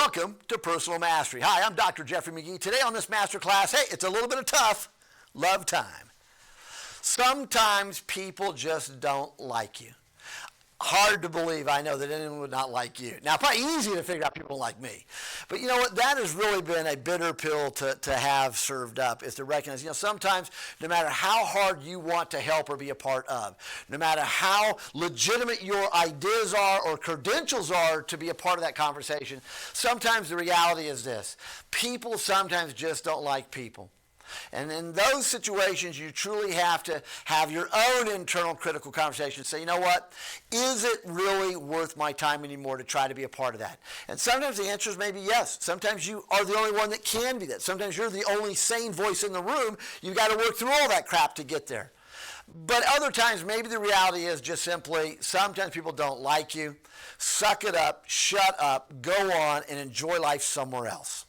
Welcome to Personal Mastery. Hi, I'm Dr. Jeffrey Magee. Today on this master class, hey, it's a little bit of tough love time. Sometimes people just don't like you. Hard to believe, I know, that anyone would not like you. Now, probably easy to figure out people don't like me. But you know what? That has really been a bitter pill to have served up, is to recognize, sometimes no matter how hard you want to help or be a part of, no matter how legitimate your ideas are or credentials are to be a part of that conversation, sometimes the reality is this. People sometimes just don't like people. And in those situations, you truly have to have your own internal critical conversation. Say, you know what? Is it really worth my time anymore to try to be a part of that? And sometimes the answer is maybe yes. Sometimes you are the only one that can be that. Sometimes you're the only sane voice in the room. You've got to work through all that crap to get there. But other times, maybe the reality is just simply, sometimes people don't like you. Suck it up, shut up, go on, and enjoy life somewhere else.